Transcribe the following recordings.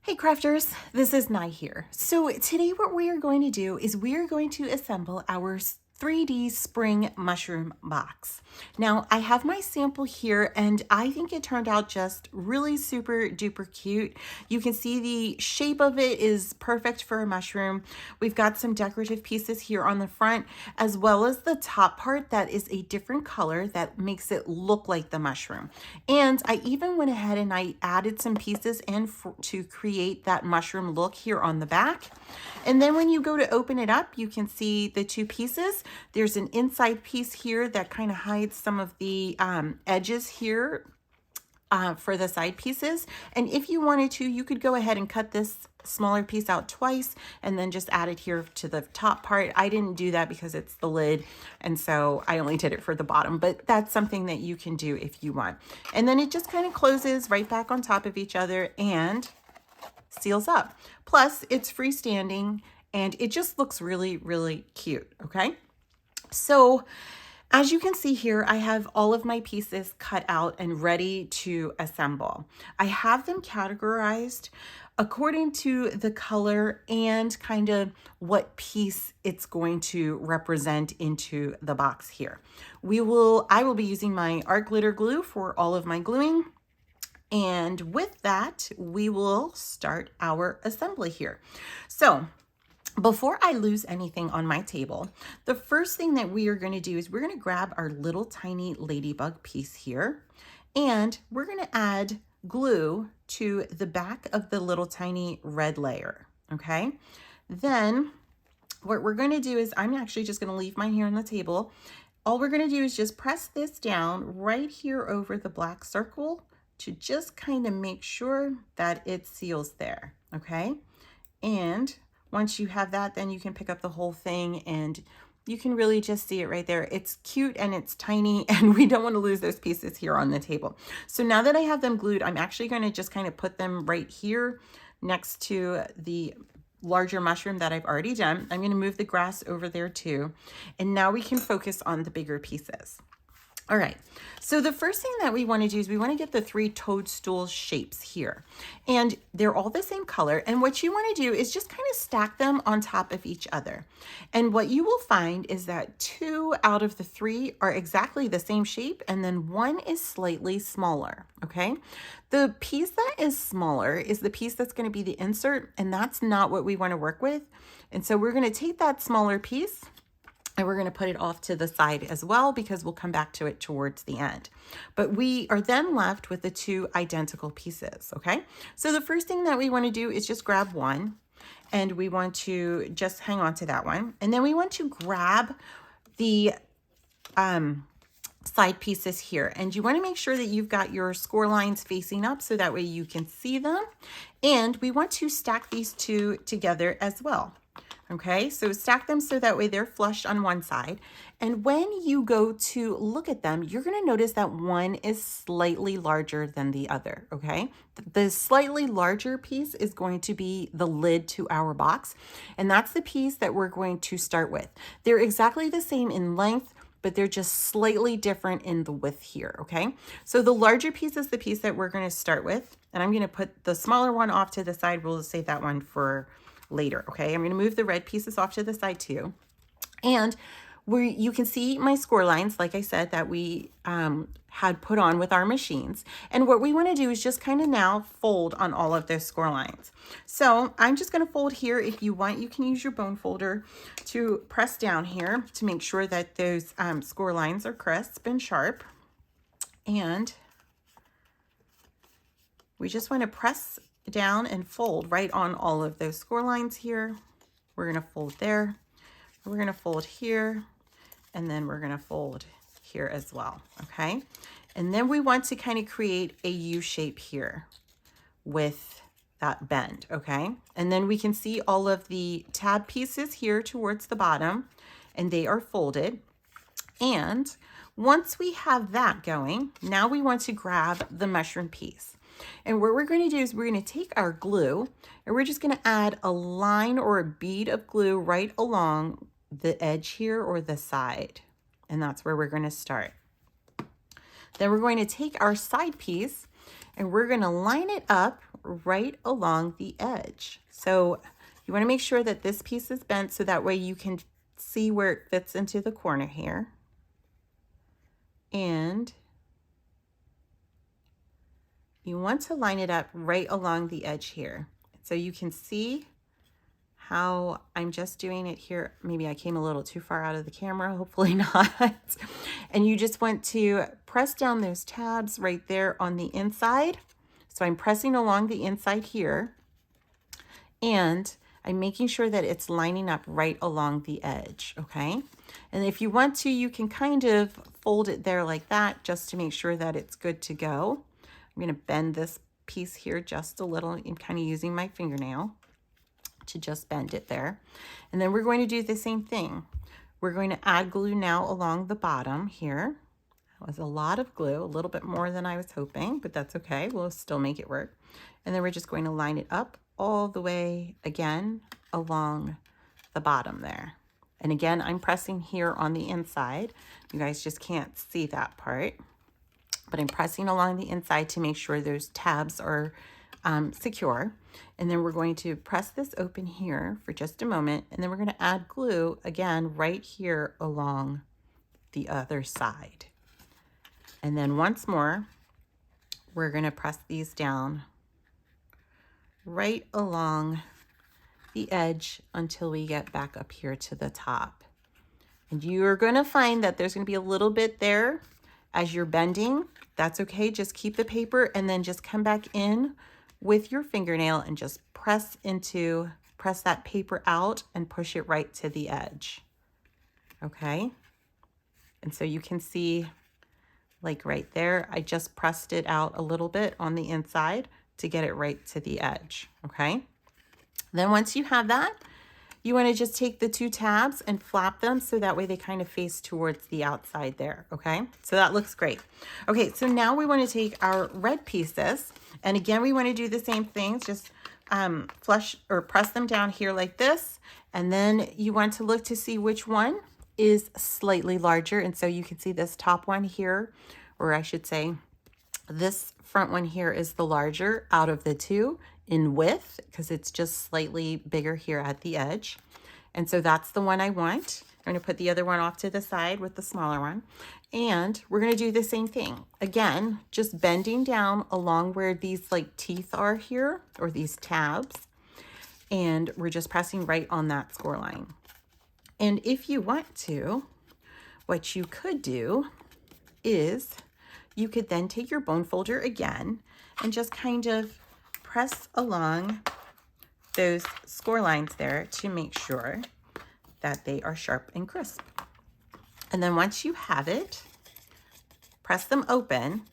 Hey crafters, this is Nye here. So today what we are going to do is we are going to assemble our 3D spring mushroom box. Now I have my sample here and I think it turned out just really super duper cute. You can see the shape of it is perfect for a mushroom. We've got some decorative pieces here on the front as well as the top part that is a different color that makes it look like the mushroom. And I even went ahead and I added some pieces in to create that mushroom look here on the back. And then when you go to open it up, you can see the two pieces. There's an inside piece here that kind of hides some of the edges here for the side pieces. And if you wanted to, you could go ahead and cut this smaller piece out twice and then just add it here to the top part. I didn't do that because it's the lid, and so I only did it for the bottom, but that's something that you can do if you want. And then it just kind of closes right back on top of each other and seals up. Plus it's freestanding and it just looks really, really cute. Okay. So as you can see here, I have all of my pieces cut out and ready to assemble. I have them categorized according to the color and kind of what piece it's going to represent into the box here. I will be using my art glitter glue for all of my gluing. And with that, we will start our assembly here. So before I lose anything on my table, the first thing that we are going to do is we're going to grab our little tiny ladybug piece here, and we're going to add glue to the back of the little tiny red layer, okay? Then what we're going to do is I'm actually just going to leave mine here on the table. All we're going to do is just press this down right here over the black circle to just kind of make sure that it seals there, okay? And once you have that, then you can pick up the whole thing and you can really just see it right there. It's cute and it's tiny and we don't want to lose those pieces here on the table. So now that I have them glued, I'm actually going to just kind of put them right here next to the larger mushroom that I've already done. I'm going to move the grass over there too. And now we can focus on the bigger pieces. All right, so the first thing that we want to do is we want to get the 3 toadstool shapes here. And they're all the same color. And what you want to do is just kind of stack them on top of each other. And what you will find is that 2 out of the 3 are exactly the same shape, and then 1 is slightly smaller, okay? The piece that is smaller is the piece that's going to be the insert, and that's not what we want to work with. And so we're going to take that smaller piece and we're going to put it off to the side as well because we'll come back to it towards the end. But we are then left with the 2 identical pieces, okay? So the first thing that we want to do is just grab one and we want to just hang on to that one. And then we want to grab the side pieces here. And you want to make sure that you've got your score lines facing up so that way you can see them. And we want to stack these 2 together as well. Okay, so stack them so that way they're flush on one side. And when you go to look at them, you're going to notice that one is slightly larger than the other, okay? The slightly larger piece is going to be the lid to our box, and that's the piece that we're going to start with. They're exactly the same in length, but they're just slightly different in the width here, okay? So the larger piece is the piece that we're going to start with, and I'm going to put the smaller one off to the side. We'll save that one for later, okay? I'm going to move the red pieces off to the side too. And you can see my score lines, like I said, that we had put on with our machines. And what we want to do is just kind of now fold on all of those score lines. So I'm just going to fold here. If you want, you can use your bone folder to press down here to make sure that those score lines are crisp and sharp. And we just want to press down and fold right on all of those score lines here. We're going to fold there, we're going to fold here, and then we're going to fold here as well, okay? And then we want to kind of create a U shape here with that bend, okay? And then we can see all of the tab pieces here towards the bottom, and they are folded. And once we have that going, now we want to grab the mushroom piece. And what we're going to do is we're going to take our glue and we're just going to add a line or a bead of glue right along the edge here or the side. And that's where we're going to start. Then we're going to take our side piece and we're going to line it up right along the edge. So you want to make sure that this piece is bent so that way you can see where it fits into the corner here. And you want to line it up right along the edge here. So you can see how I'm just doing it here. Maybe I came a little too far out of the camera, hopefully not. And you just want to press down those tabs right there on the inside. So I'm pressing along the inside here, and I'm making sure that it's lining up right along the edge, okay? And if you want to, you can kind of fold it there like that just to make sure that it's good to go. I'm gonna bend this piece here just a little. I'm kind of using my fingernail to just bend it there. And then we're going to do the same thing. We're going to add glue now along the bottom here. That was a lot of glue, a little bit more than I was hoping, but that's okay. We'll still make it work. And then we're just going to line it up all the way again along the bottom there. And again, I'm pressing here on the inside. You guys just can't see that part, but I'm pressing along the inside to make sure those tabs are secure. And then we're going to press this open here for just a moment, and then we're going to add glue again right here along the other side. And then once more, we're going to press these down right along the edge until we get back up here to the top. And you're going to find that there's going to be a little bit there as you're bending. That's okay. Just keep the paper and then just come back in with your fingernail and just press that paper out and push it right to the edge. Okay. And so you can see, like right there, I just pressed it out a little bit on the inside to get it right to the edge. Okay. Then once you have that, you want to just take the two tabs and flap them so that way they kind of face towards the outside there. Okay, so that looks great. Okay, so now we want to take our red pieces, and again we want to do the same things, just flush or press them down here like this, and then you want to look to see which one is slightly larger. And so you can see this top one here, or I should say this front one here is the larger out of the two in width, because it's just slightly bigger here at the edge. And so that's the one I want. I'm going to put the other one off to the side with the smaller one. And we're going to do the same thing. Again, just bending down along where these like teeth are here, or these tabs. And we're just pressing right on that score line. And if you want to, what you could do is you could then take your bone folder again and just kind of press along those score lines there to make sure that they are sharp and crisp. And then once you have it, press them open,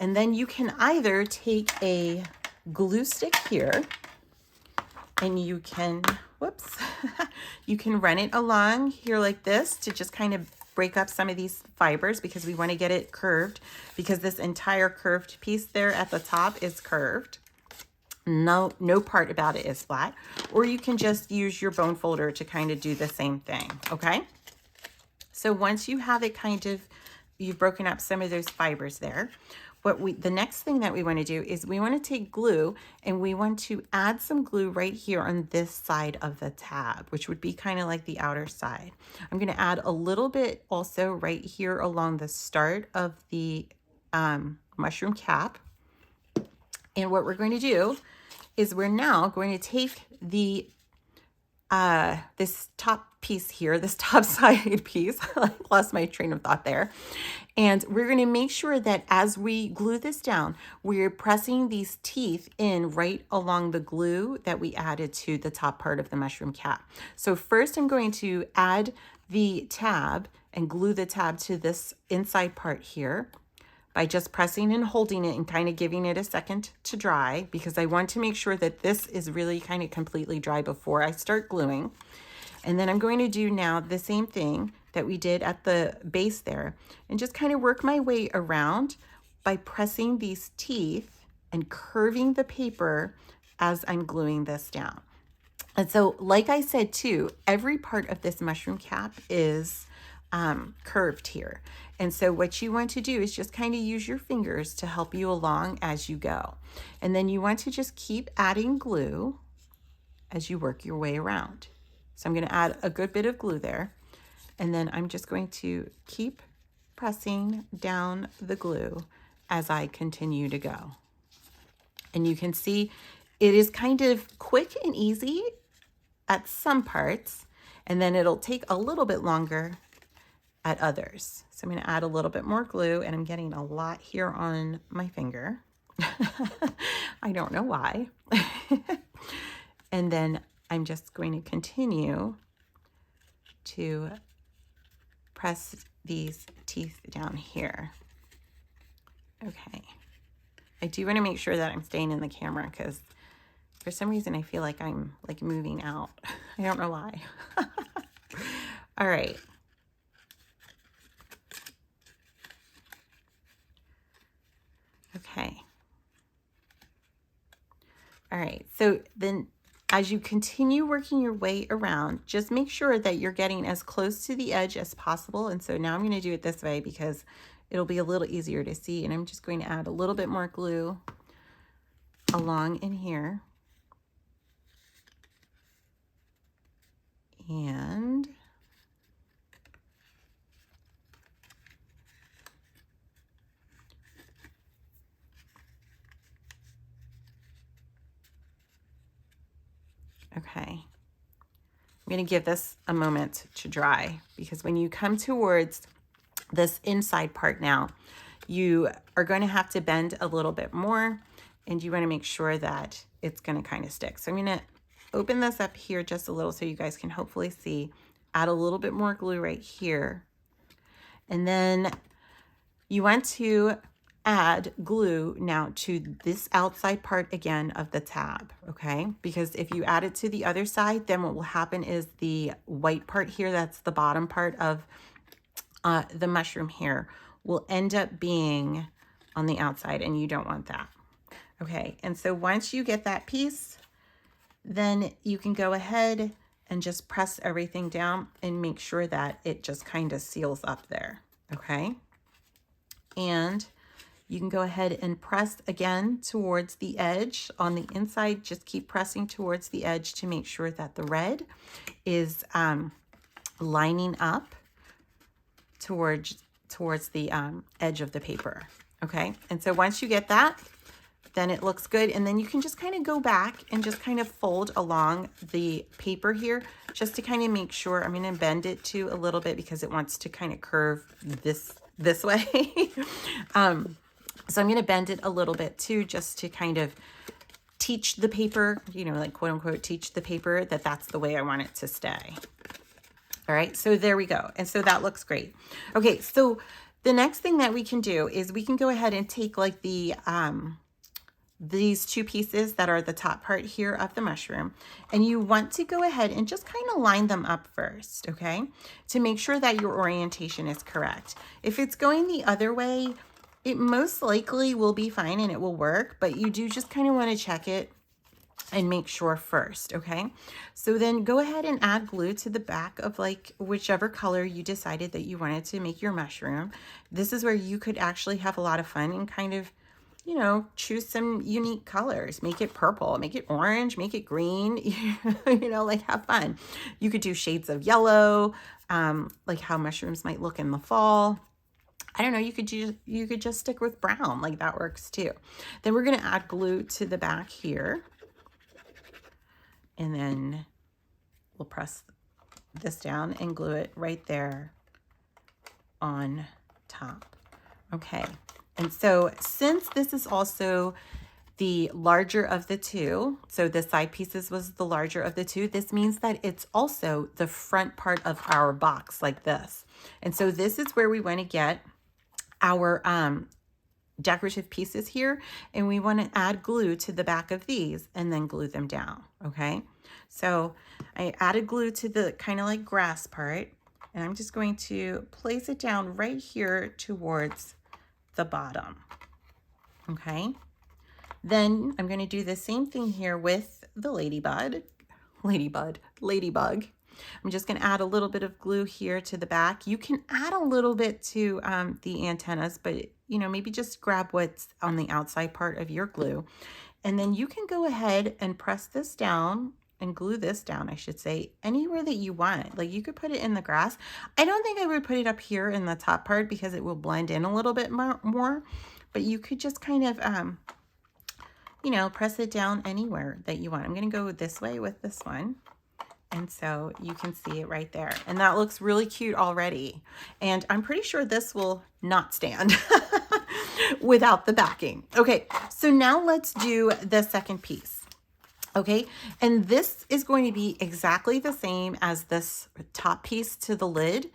and then you can either take a glue stick here and you can, whoops, you can run it along here like this to just kind of break up some of these fibers, because we want to get it curved, because this entire curved piece there at the top is curved. No part about it is flat. Or you can just use your bone folder to kind of do the same thing, okay? So once you have it you've broken up some of those fibers there, the next thing that we want to do is we want to take glue, and we want to add some glue right here on this side of the tab, which would be kind of like the outer side. I'm going to add a little bit also right here along the start of the mushroom cap. And what we're going to do is we're now going to take the this top piece here, this top side piece, I lost my train of thought there. And we're going to make sure that as we glue this down, we're pressing these teeth in right along the glue that we added to the top part of the mushroom cap. So first I'm going to add the tab and glue the tab to this inside part here by just pressing and holding it and kind of giving it a second to dry, because I want to make sure that this is really kind of completely dry before I start gluing. And then I'm going to do now the same thing that we did at the base there, and just kind of work my way around by pressing these teeth and curving the paper as I'm gluing this down. And so, like I said too, every part of this mushroom cap is curved here. And so what you want to do is just kind of use your fingers to help you along as you go. And then you want to just keep adding glue as you work your way around. So I'm going to add a good bit of glue there. And then I'm just going to keep pressing down the glue as I continue to go. And you can see it is kind of quick and easy at some parts, and then it'll take a little bit longer at others. So I'm going to add a little bit more glue, and I'm getting a lot here on my finger. I don't know why. And then I'm just going to continue to press these teeth down here. Okay. I do want to make sure that I'm staying in the camera because for some reason I feel like I'm like moving out. I don't know why. All right. Okay. All right. So then as you continue working your way around, just make sure that you're getting as close to the edge as possible. And so now I'm going to do it this way because it'll be a little easier to see. And I'm just going to add a little bit more glue along in here. And okay, I'm going to give this a moment to dry because when you come towards this inside part now, you are going to have to bend a little bit more, and you want to make sure that it's going to kind of stick. So I'm going to open this up here just a little so you guys can hopefully see. Add a little bit more glue right here. And then you want to add glue now to this outside part again of the tab, okay? Because if you add it to the other side, then what will happen is the white part here, that's the bottom part of the mushroom here, will end up being on the outside, and you don't want that. Okay, and so once you get that piece, then you can go ahead and just press everything down and make sure that it just kind of seals up there, okay? And you can go ahead and press again towards the edge on the inside. Just keep pressing towards the edge to make sure that the red is lining up towards the edge of the paper, okay? And so once you get that, then it looks good. And then you can just kind of go back and just kind of fold along the paper here just to kind of make sure. I'm going to bend it too a little bit because it wants to kind of curve this way. So I'm going to bend it a little bit too, just to kind of teach the paper, you know, like quote unquote, teach the paper that that's the way I want it to stay. All right, so there we go. And so that looks great. Okay, so the next thing that we can do is we can go ahead and take like the these two pieces that are the top part here of the mushroom, and you want to go ahead and just kind of line them up first, okay, to make sure that your orientation is correct. If it's going the other way, it most likely will be fine and it will work, but you do just kind of want to check it and make sure first, okay? So then go ahead and add glue to the back of like whichever color you decided that you wanted to make your mushroom. This is where you could actually have a lot of fun and kind of, you know, choose some unique colors. Make it purple, make it orange, make it green, you know, like have fun. You could do shades of yellow, like how mushrooms might look in the fall. I don't know, you could just stick with brown, like that works too. Then we're gonna add glue to the back here. And then we'll press this down and glue it right there on top. Okay, and so since this is also the larger of the two, so the side pieces was the larger of the two, this means that it's also the front part of our box like this. And so this is where we want to get our decorative pieces here, and we want to add glue to the back of these and then glue them down, okay? So I added glue to the kind of like grass part, and I'm just going to place it down right here towards the bottom, okay? Then I'm going to do the same thing here with the ladybug. I'm just going to add a little bit of glue here to the back. You can add a little bit to the antennas, but you know, maybe just grab what's on the outside part of your glue. And then you can go ahead and press this down and glue this down, I should say, anywhere that you want. Like you could put it in the grass. I don't think I would put it up here in the top part because it will blend in a little bit more, but you could just kind of, you know, press it down anywhere that you want. I'm going to go this way with this one. And so you can see it right there. And that looks really cute already. And I'm pretty sure this will not stand without the backing. Okay, so now let's do the second piece. Okay, and this is going to be exactly the same as this top piece to the lid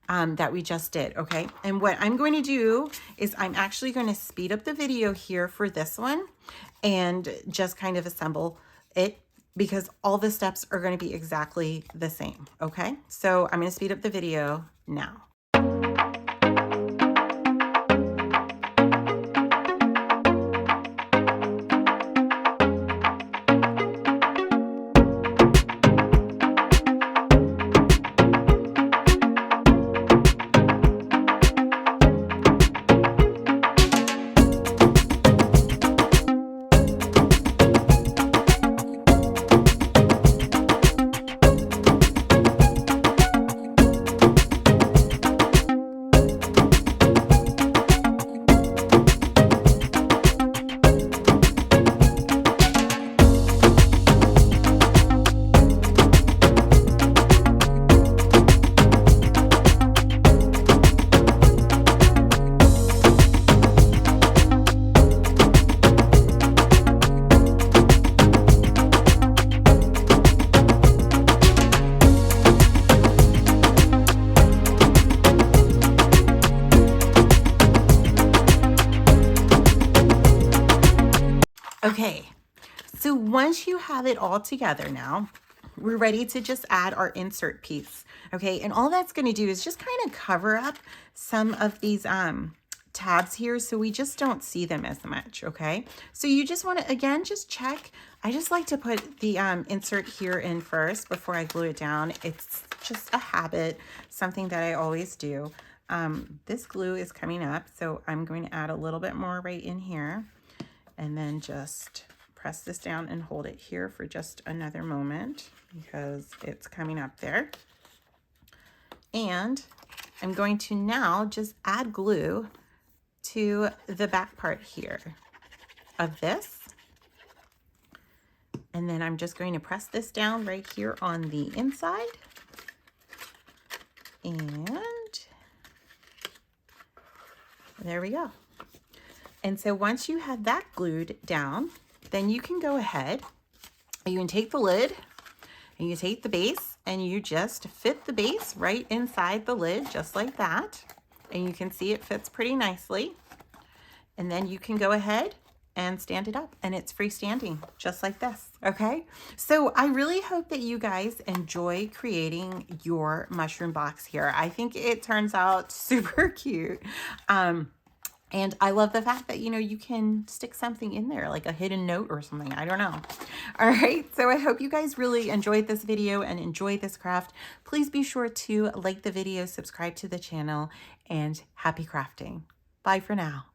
that we just did. Okay, and what I'm going to do is I'm actually going to speed up the video here for this one and just kind of assemble it, because all the steps are going to be exactly the same. Okay, so I'm going to speed up the video now. Okay, so once you have it all together now, we're ready to just add our insert piece. Okay, and all that's going to do is just kind of cover up some of these tabs here so we just don't see them as much. Okay, so you just want to, again, just check. I just like to put the insert here in first before I glue it down. It's just a habit, something that I always do. This glue is coming up, so I'm going to add a little bit more right in here. And then just press this down and hold it here for just another moment because it's coming up there. And I'm going to now just add glue to the back part here of this. And then I'm just going to press this down right here on the inside. And there we go. And so once you have that glued down, then you can go ahead, you can take the lid and you take the base and you just fit the base right inside the lid, just like that. And you can see it fits pretty nicely. And then you can go ahead and stand it up and it's freestanding just like this. Okay, so I really hope that you guys enjoy creating your mushroom box here. I think it turns out super cute. And I love the fact that, you know, you can stick something in there, like a hidden note or something. I don't know. All right. So I hope you guys really enjoyed this video and enjoyed this craft. Please be sure to like the video, subscribe to the channel, and happy crafting. Bye for now.